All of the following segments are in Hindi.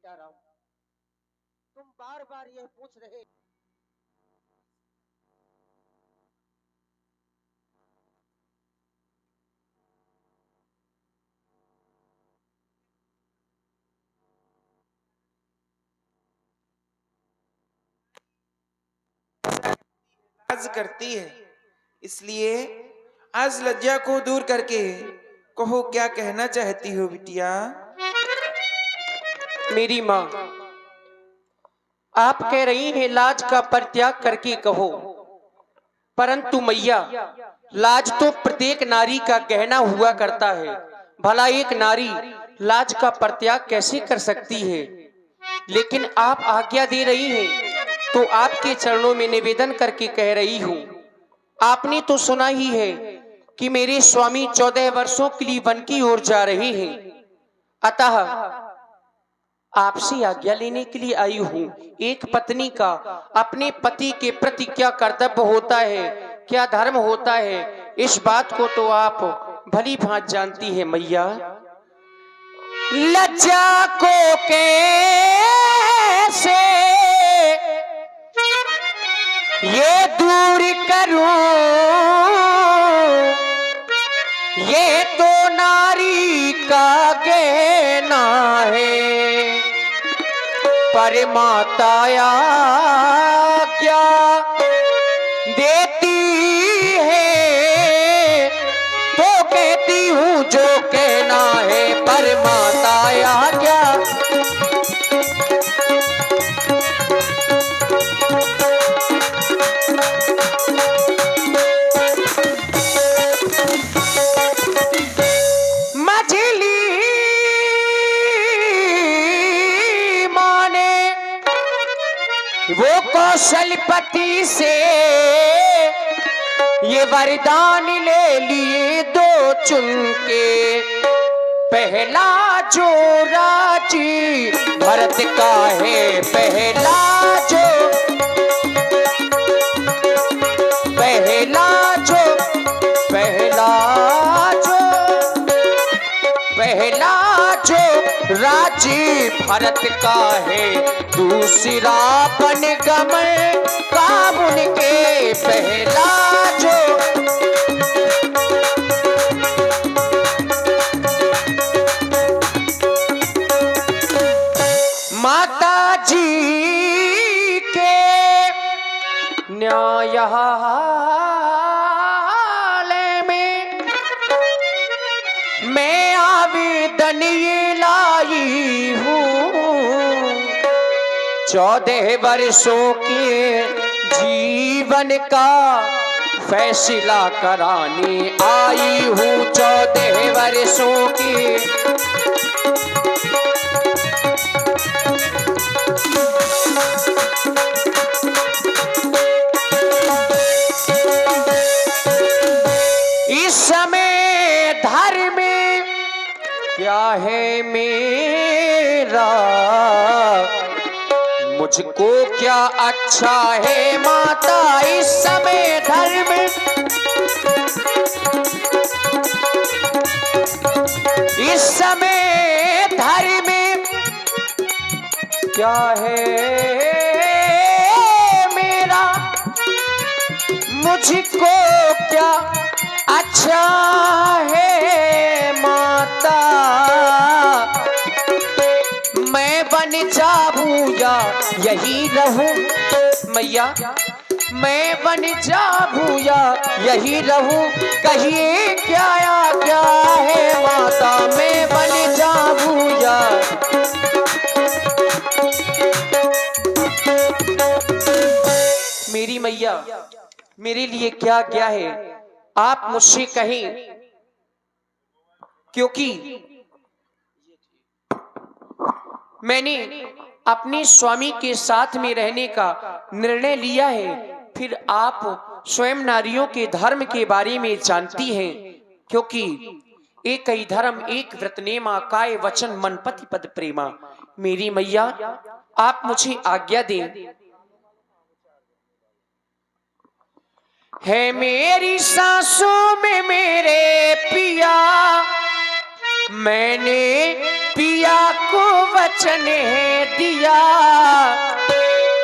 राम, तुम बार बार ये पूछ रहे। लाज करती है, इसलिए आज लज्जा को दूर करके कहो क्या कहना चाहती हो बिटिया। मेरी माँ, आप कह रही हैं लाज का परित्याग करके कहो, परंतु मैया लाज तो प्रत्येक नारी का गहना हुआ करता है। भला एक नारी लाज का परित्याग कैसे कर सकती है? लेकिन आप आज्ञा दे रही हैं तो आपके चरणों में निवेदन करके कह रही हूँ। आपने तो सुना ही है कि मेरे स्वामी 14 वर्षों के लिए वन की ओर जा रहे हैं, अतः आपसे आज्ञा लेने के लिए आई हूँ। एक पत्नी का अपने पति के प्रति क्या कर्तव्य होता है, क्या धर्म होता है, इस बात को तो आप भली भांति जानती है मैया। लज्जा को कैसे ये दूर करूं, ये तो नारी का गहना है, पर माता आज्ञा देती है तो कहती हूँ जो कहना है, पर माता आज्ञा। वो कौशलपति से ये वरदान ले लिए दो चुन के, पहला जो राजी भरत का है, पहला जो पहला जो राजी भरत का है, दूसरा बनगमन का उनके, पहला जो माता जी के न्यायालय में मैं आवेदन ये लाई हूँ, 14 वर्षों के जीवन का फैसला कराने आई हूँ, 14 वर्षों की। इस समय धर्म क्या है मेरा, मुझको क्या अच्छा है माता, इस समय धर्म इस समय धर्म क्या है मेरा, मुझको क्या अच्छा है माता, मैं बन जाऊं या यही रहूं मैया, मैं बन जाऊं या यही रहूं, कहिए क्या आज्ञा है माता, मैं बन जाऊं या। मेरी मैया, मेरे लिए क्या क्या है आप मुझसे कहें, क्योंकि मैंने अपने स्वामी के साथ में रहने का निर्णय लिया है। फिर आप स्वयं नारियों के धर्म के बारे में जानती हैं, क्योंकि एक ही धर्म एक व्रत नेमा, काय वचन मन पति पद प्रेमा। मेरी मैया, आप मुझे आज्ञा दें। है मेरी सांसों में मेरे पिया, मैंने पिया को वचन है दिया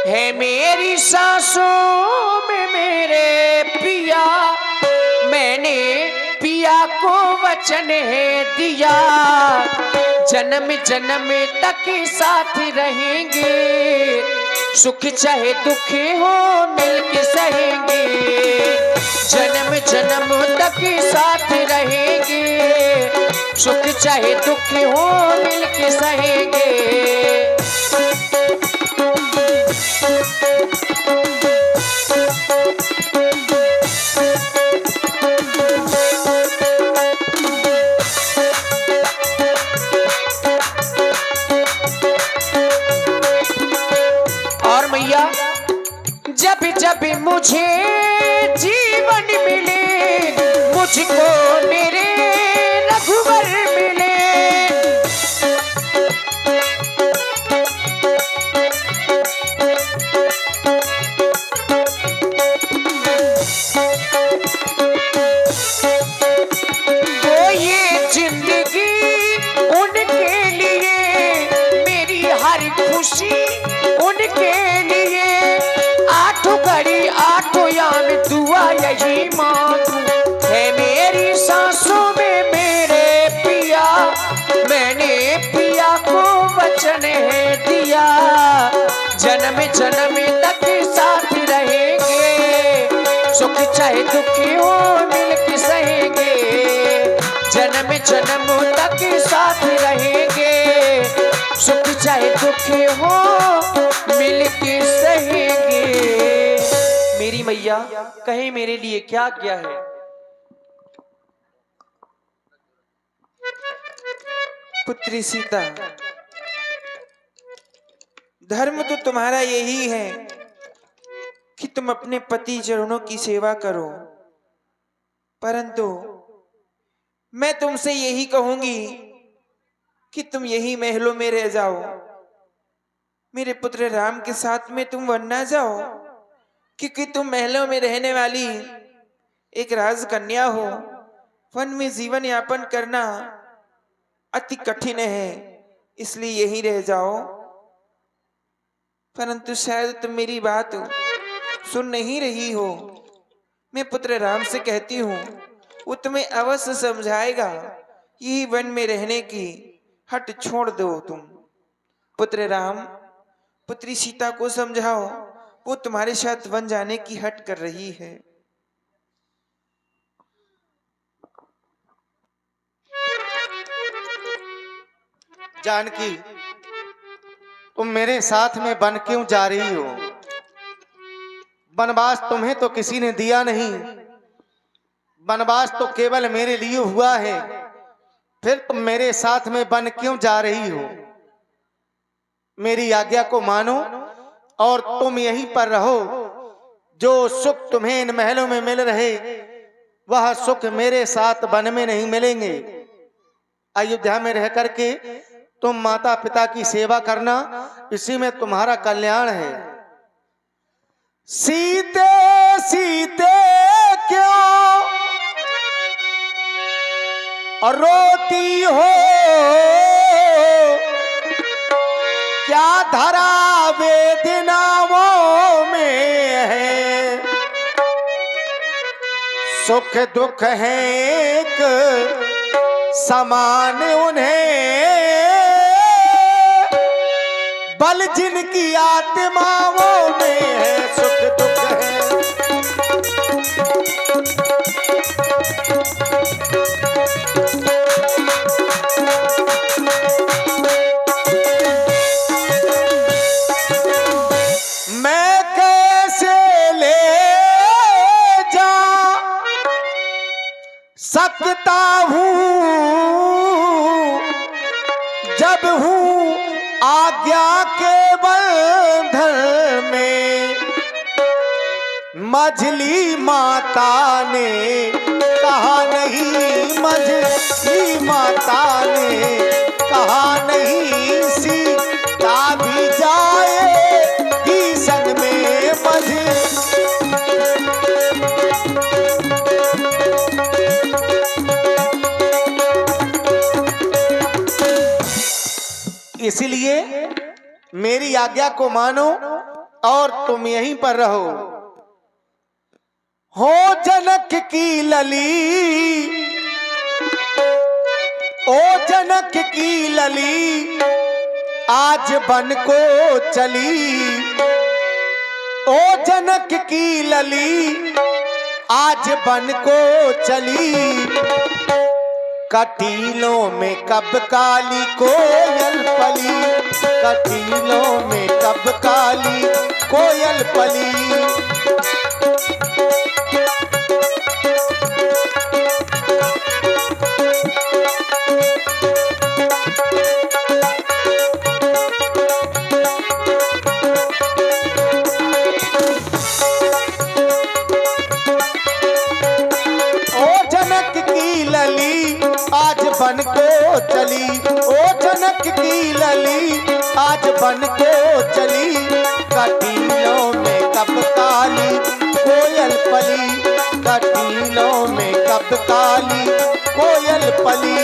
है मेरी सांसों में मेरे पिया। मैंने पिया को वचन है दिया जन्म जन्म तक साथ रहेंगे, सुख चाहे दुख हो मिलके सहेंगे। जन्म जन्म तक साथ रहेंगे, सुख चाहे दुख हो मिलके सहेंगे। और मैया जब जब मुझे जीवन मिले, मुझको मेरे रघुवर मिले। तो ये जिंदगी उनके लिए, मेरी हर खुशी उनके लिए। आठों घड़ी आठों याम दुआ यही मांगू है मेरी सांसों में मेरे पिया। मैंने पिया को वचन है दिया जन्म जन्म तक साथ रहेंगे, सुख चाहे दुख हो मिलके सहेंगे। जन्म जन्म तक साथ रहेंगे, सुख चाहे दुख हो मिलके सहेंगे। मेरी मैया कहे मेरे लिए क्या किया है। पुत्री सीता, धर्म तो तुम्हारा यही है कि तुम अपने पति चरणों की सेवा करो, परंतु मैं तुमसे यही कहूंगी कि तुम यही महलों में रह जाओ। मेरे पुत्र राम के साथ में तुम वन ना जाओ, क्योंकि तुम महलों में रहने वाली एक राजकन्या हो। वन में जीवन यापन करना अति कठिन है, इसलिए यहीं रह जाओ। परंतु शायद तुम मेरी बात सुन नहीं रही हो। मैं पुत्र राम से कहती हूँ, वो तुम्हें अवश्य समझाएगा। यही वन में रहने की हट छोड़ दो तुम। पुत्र राम, पुत्री सीता को समझाओ, वो तुम्हारे साथ वन जाने की हट कर रही है। जानकी, तुम मेरे साथ में वन क्यों जा रही हो? वनवास तुम्हें तो किसी ने दिया नहीं, वनवास तो केवल मेरे लिए हुआ है। फिर तुम मेरे साथ में वन क्यों जा रही हो? मेरी आज्ञा को मानो और तुम यहीं पर रहो। जो सुख तुम्हें इन महलों में मिल रहे, वह सुख मेरे साथ वन में नहीं मिलेंगे। अयोध्या में रह करके तुम माता पिता की सेवा करना, इसी में तुम्हारा कल्याण है। सीते सीते क्यों और रोती हो, क्या धरा वेदनाओं में है। सुख दुख है एक समान उन्हें, बल जिनकी आत्माओं में है। सुख दुख है मैं कैसे ले जा सकता हूँ जब हूँ आज्ञा के बंधन में। मझली माता ने कहा नहीं, मझली माता ने कहा नहीं, सीता भी जाएगी संग में। मझ इसलिए मेरी आज्ञा को मानो और तुम यहीं पर रहो। हो जनक की लली, ओ जनक की लली, आज बन को चली। ओ जनक की लली, आज बन को चली। कटीलों में कब काली कोयल पली, कटीलों में कब काली कोयल पली। बन को चली, ओ जनक की लली, आज बन को चली। कटीलों में कब काली कोयल पली, कटीलों में कब काली कोयल पली।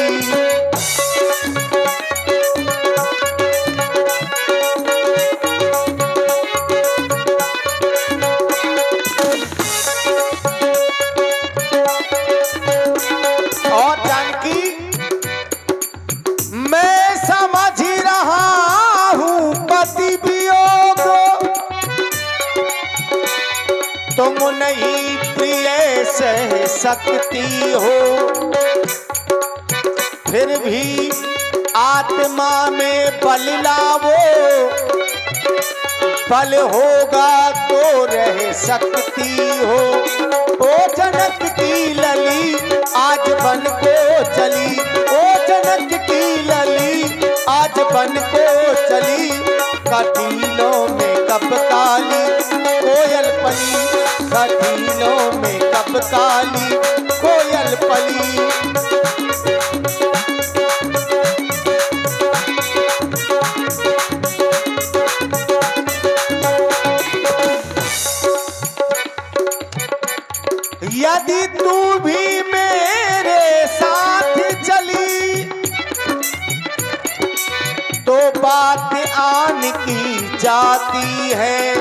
तुम नहीं प्रिय सह सकती हो, फिर भी आत्मा में बल लावो, बल होगा तो रह सकती हो। ओ जनक की लली, आज बन को चली, ओ जनक की लली, आज बन को चली। कटीलों में कब काली कोयल पली, कटीलों में कब काली कोयल पली। यदि तू भी मेरे साथ चली, तो बात आन की जाती है।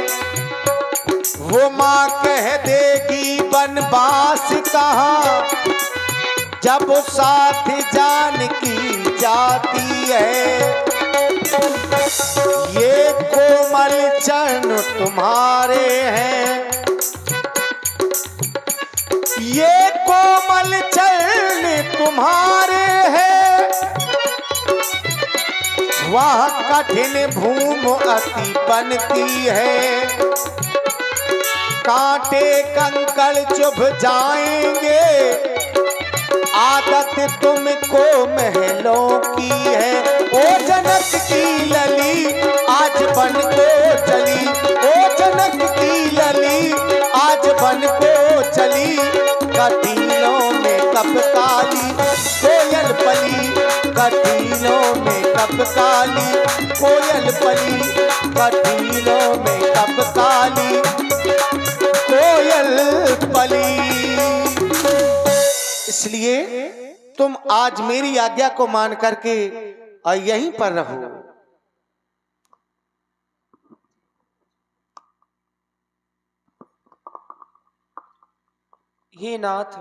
वो माँ कह देगी बनवास कहाँ, जब साथ जान की जाती है। ये कोमल चरण तुम्हारे हैं, ये कोमल चरण तुम्हारे हैं। वह कठिन भूमि अति बनती है, कांटे कंकड़ चुभ जाएंगे। आदत तुमको महलों की है, ओ जनक की लली, आज बन को चली, ओ जनक की लली, आज बन को चली। कटीलों में कब काली कोयल पली, कटीलों में कब काली कोयल पली, कटीलों में कब काली कोयल पली। इसलिए तुम आज मेरी आज्ञा को मान करके और यहीं पर रहो। हे नाथ,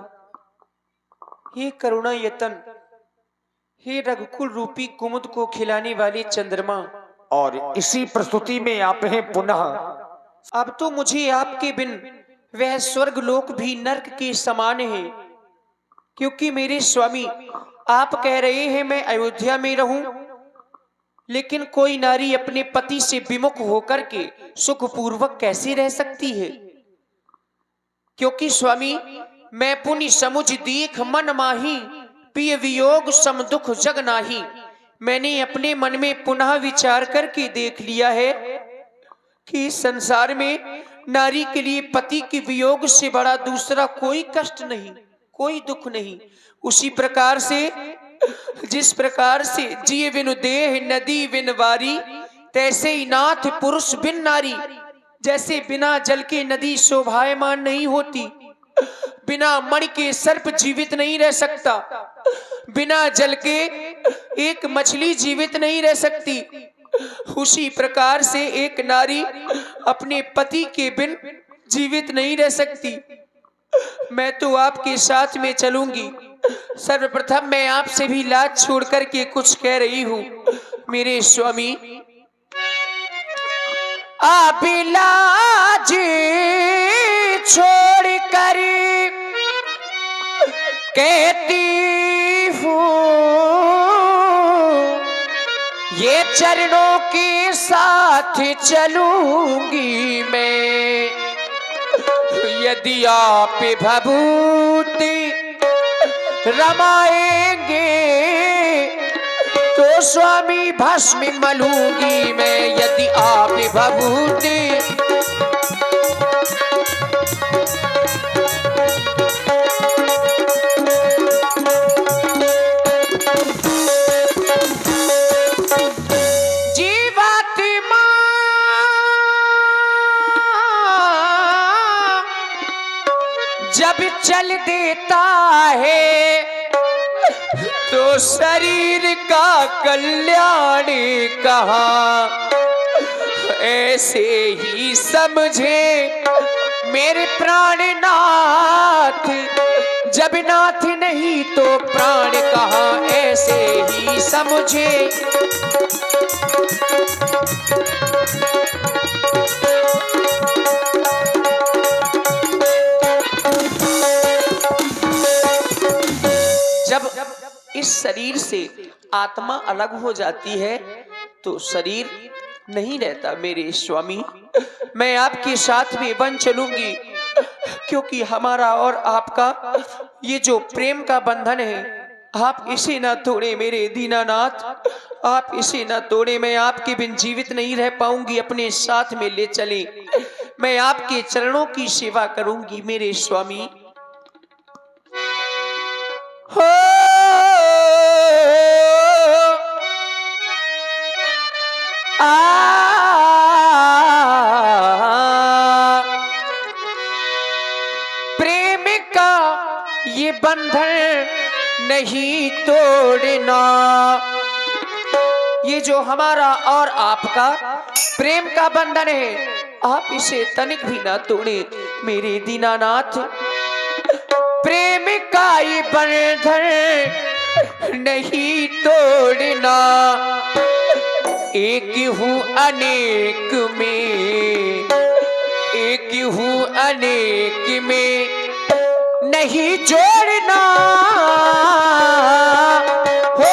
हे करुणा यतन, हे रघुकुल रूपी कुमुद को खिलाने वाले चंद्रमा, और इसी प्रस्तुति में आप हैं पुनः। अब तो मुझे आपके बिन वह स्वर्ग लोक भी नरक के समान है, क्योंकि मेरे स्वामी आप कह रहे हैं मैं अयोध्या में रहूं, लेकिन कोई नारी अपने पति से विमुख होकर के सुखपूर्वक कैसे रह सकती है? क्योंकि स्वामी मैं पुनि समुझ देख मन माही, पिय वियोग सम दुख जग नाही। मैंने अपने मन में पुनः विचार करके देख लिया है कि संसार में नारी के लिए पति के वियोग से बड़ा दूसरा कोई कष्ट नहीं, कोई दुख नहीं। उसी प्रकार से जिस प्रकार से जिए बिनु देह नदी बिन वारी, तैसे ही नाथ पुरुष बिन नारी। जैसे बिना जल के नदी शोभायमान नहीं होती, बिना मणि के सर्प जीवित नहीं रह सकता, बिना जल के एक मछली जीवित नहीं रह सकती, उसी प्रकार से एक नारी अपने पति के बिन जीवित नहीं रह सकती। मैं तो आपके साथ में चलूंगी। सर्वप्रथम मैं आपसे भी लाज छोड़ करके कुछ कह रही हूँ। मेरे स्वामी, आप लाज छोड़ कर कहती हूँ ये चरणों के साथ चलूंगी मैं। यदि आप भभूति रमाएंगे तो स्वामी भस्म मलूंगी मैं। यदि आप भभूति जब चल देता है तो शरीर का कल्याण कहाँ। ऐसे ही समझे मेरे प्राणनाथ, जब नाथ नहीं तो प्राण कहाँ। ऐसे ही समझे जब इस शरीर से आत्मा अलग हो जाती है तो शरीर नहीं रहता। मेरे स्वामी, मैं आपके साथ में वन चलूंगी, क्योंकि हमारा और आपका ये जो प्रेम का बंधन है, आप इसे ना तोड़े मेरे दीनानाथ, आप इसे ना तोड़े। मैं आपके बिन जीवित नहीं रह पाऊंगी, अपने साथ में ले चले। मैं आपके चरणों की सेवा करूंगी मेरे स्वामी। हो प्रेम का ये बंधन नहीं तोड़ना। ये जो हमारा और आपका प्रेम का बंधन है, आप इसे तनिक भी ना तोड़े मेरे दीनानाथ। प्रेम का ये बंधन नहीं तोड़ना। एक हूँ अनेक में, एक हूँ अनेक में नहीं जोड़ना। हो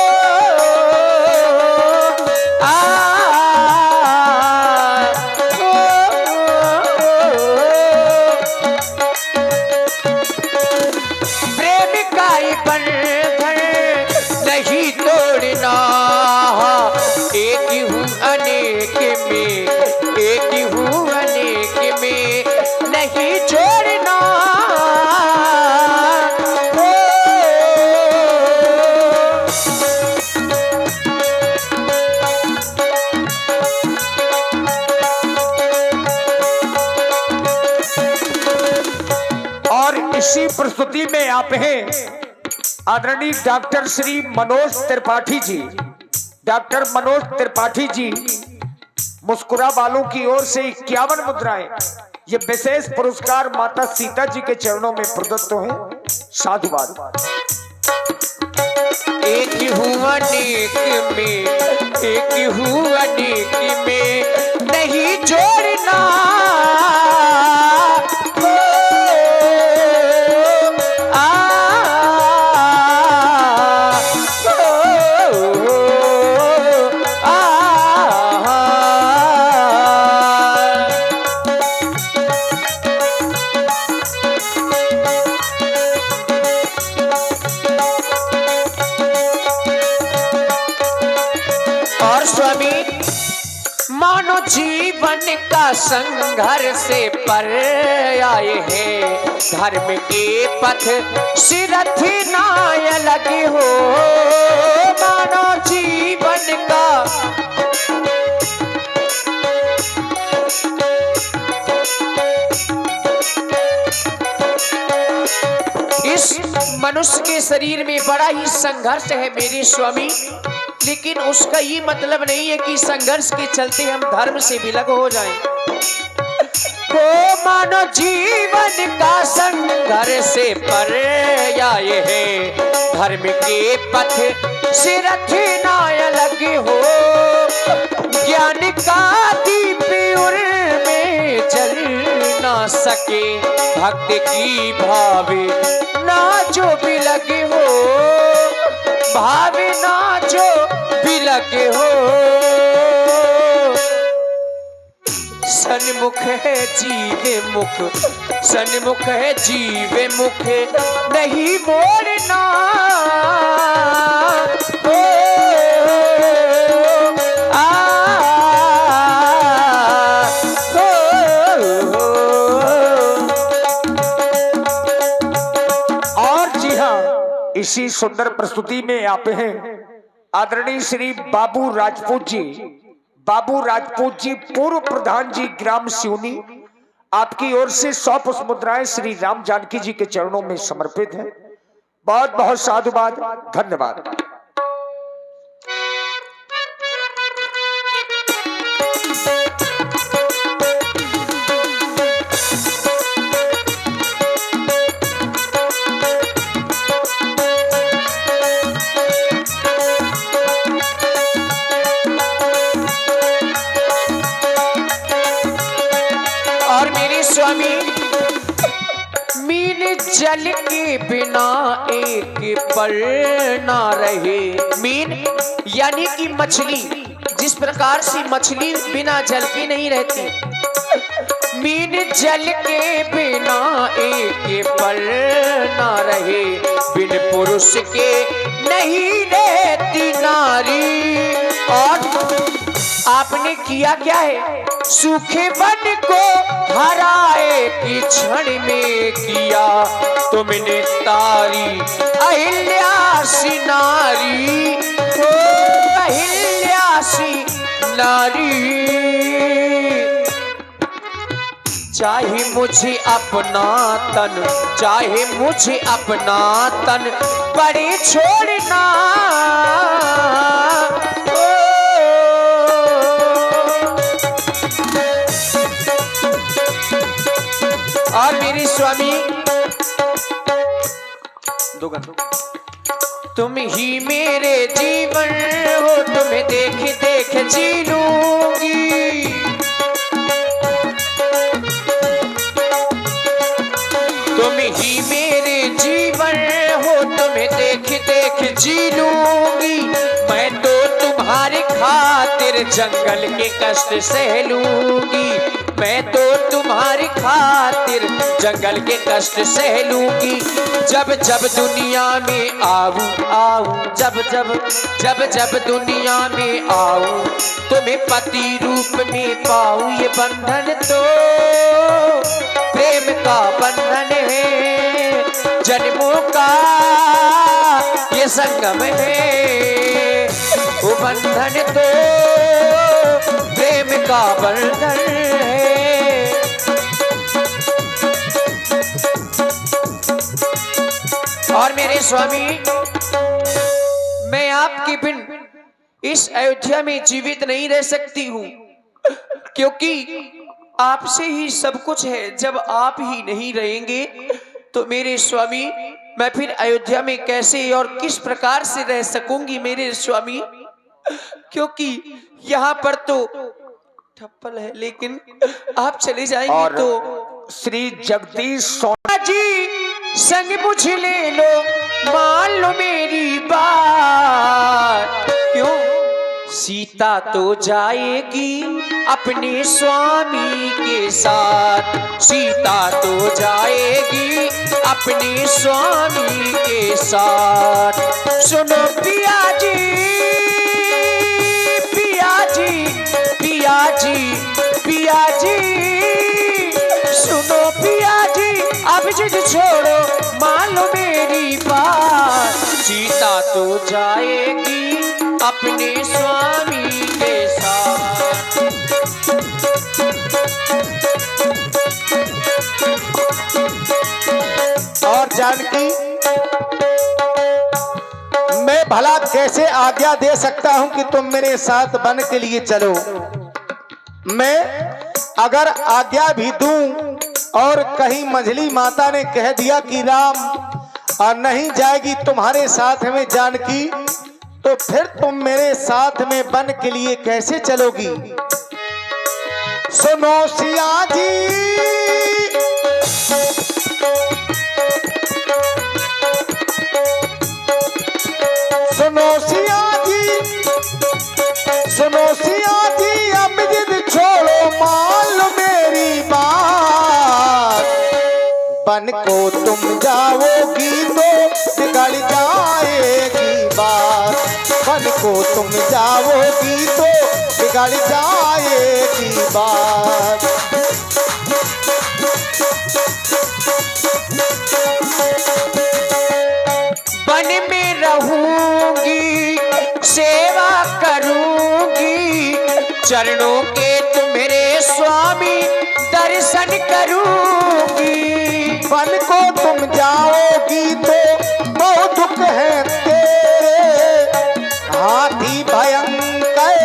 प्रेम का ये बंधन नहीं तोड़ना। एक हूँ अनेक में, एक हूँ अनेक में नहीं जोड़ना। और इसी प्रस्तुति में आप हैं आदरणीय डॉक्टर श्री मनोज त्रिपाठी जी। डॉक्टर मनोज त्रिपाठी जी मुस्कुरा वालों की ओर से 51 मुद्राएं, ये विशेष पुरस्कार माता सीता जी के चरणों में प्रदत्त हैं। साधुवाद। एक हूँ अनेक में, एक हूँ अनेक में नहीं जोड़ना। और स्वामी, मानो जीवन का संघर्ष पर आए हैं, धर्म के पथ सिरथ नाय लगे हो। मानो जीवन का इस मनुष्य के शरीर में बड़ा ही संघर्ष है मेरे स्वामी। लेकिन उसका ये मतलब नहीं है कि संघर्ष के चलते हम धर्म से विलग हो जाएं। हो मानो जीवन का संघर्ष से पर्याय है, धर्म के पथ से रथ ना अलग हो। ज्ञान का दीप उर में जल ना सके, भक्त की भावे ना जो बिलग हो, भावे ना जो बिलग हो। सन्मुख है जीवे मुख, सन्मुख है जीवे मुख नहीं मोड़ना। ओ, आ, और जी हाँ, इसी सुंदर प्रस्तुति में आप हैं आदरणीय श्री बाबू राजपूत जी। बाबू राजपूत जी पूर्व प्रधान जी ग्राम सिवनी, आपकी ओर से 100 पुष्प मुद्राएं श्री राम जानकी जी के चरणों में समर्पित है। बहुत बहुत साधुवाद, धन्यवाद। स्वामी मीन जल के बिना एक पल ना रहे। मीन यानी कि मछली, जिस प्रकार से मछली बिना जल के नहीं रहती, मीन जल के बिना एक पल ना रहे। बिन पुरुष के नहीं रहती नारी। और आपने किया क्या है? सूखे वन को हराए की क्षण में किया तुमने तारी अहिल्यासी नारी। ओ अहिल्यासी नारी। चाहे मुझे अपना तन, चाहे मुझे अपना तन पड़े छोड़ना। और मेरी स्वामी तुम ही मेरे जीवन हो, तुम्हें देख देख जी लूंगी। तुम ही मेरे जीवन हो, तुम्हें देख देख जी लूंगी। मैं तो तुम्हारे खातिर जंगल के कष्ट सह लूंगी। मैं तो तुम्हारी खातिर जंगल के कष्ट सह लूंगी। जब जब दुनिया में आऊं आऊं, जब जब जब जब दुनिया में आऊं, तुम्हें पति रूप में पाऊं। ये बंधन तो प्रेम का बंधन है, जन्मों का ये संगम है। वो बंधन तो प्रेम का बंधन है। और मेरे स्वामी मैं आपके बिन इस अयोध्या में जीवित नहीं रह सकती हूँ, क्योंकि आपसे ही सब कुछ है। जब आप ही नहीं रहेंगे तो मेरे स्वामी मैं फिर अयोध्या में कैसे और किस प्रकार से रह सकूंगी मेरे स्वामी, क्योंकि यहाँ पर तो ठप्पल है, लेकिन आप चले जाएंगे तो श्री जगदीश सोना जी संग मुझे ले लो, मान लो मेरी बात। क्यों? सीता तो जाएगी अपने स्वामी के साथ, सीता तो जाएगी अपने स्वामी के साथ। सुनो पिया जी पिया जी पिया जी पिया जी, सुनो पिया जी अब जिद छोड़ो मान लो मेरी बात। सीता तो जाएगी अपने स्वामी के साथ। और जानकी मैं भला कैसे आज्ञा दे सकता हूं कि तुम मेरे साथ वन के लिए चलो। मैं अगर आज्ञा भी दूं और कहीं मंझली माता ने कह दिया कि राम और नहीं जाएगी तुम्हारे साथ में जानकी, तो फिर तुम मेरे साथ में वन के लिए कैसे चलोगी? सुनो सिया जी, सुनो सिया जी, सुनो सिया जी, अब जिद छोड़ो मान लो मेरी बात। बन को तुम जाओगी तो बिगड़ जाएगी बात। बन को तुम जाओगी तो बिगड़ जाएगी बात। वन में रहूंगी, सेवा करूंगी, चरणों के तुम मेरे स्वामी दर्शन करूंगी। वन को तुम जाओगी तो बहुत दुख है तेरे, हाथी भयंकर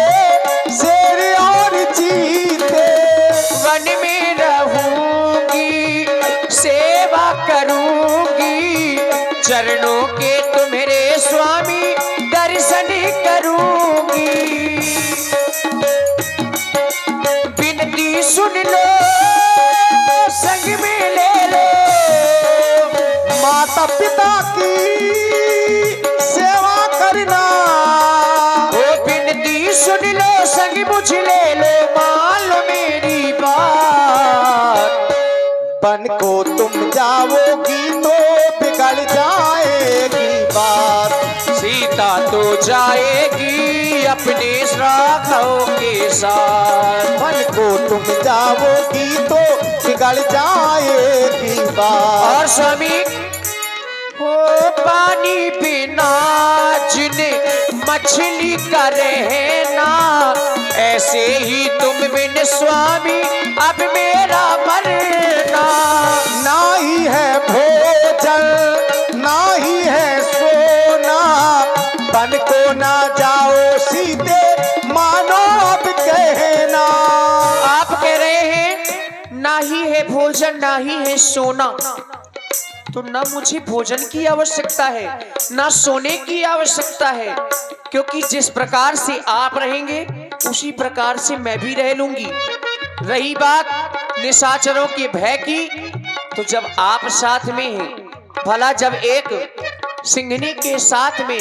शेर और चीते। वन में रहूंगी, सेवा करूंगी, चरणों के तुम मेरे स्वामी दर्शन करूंगी। विनती सुन लो, संग में ले लो, माता पिता की सेवा करना। ओ विनती सुन लो, संग मुझ ले लो, मान लो मेरी बात। वन को तुम जाओगी तो बिगड़ जाएगी बात। सीता तो जाएगी अपने राघव के साथ। वन को तुम जाओगी तो बिगड़ जाएगी बात। और स्वामी हो पानी बिना जिन्हें मछली का रहना, ऐसे ही तुम बिन स्वामी अब मेरा मरना। ना ही है भोजन ना ही है सोना, वन को ना जाओ सीते मानो अब कहना। आप कह रहे हैं ना ही है भोजन ना ही है सोना, तो ना मुझे भोजन की आवश्यकता है ना सोने की आवश्यकता है, क्योंकि जिस प्रकार से आप रहेंगे उसी प्रकार से मैं भी रह लूंगी। रही बात निशाचरों के भय की, तो जब आप साथ में हैं, भला जब एक सिंघनी के साथ में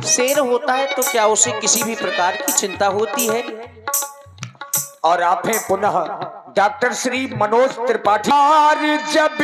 शेर होता है तो क्या उसे किसी भी प्रकार की चिंता होती है? और आप हैं पुनः डॉक्टर श्री मनोज त्रिपाठी। जब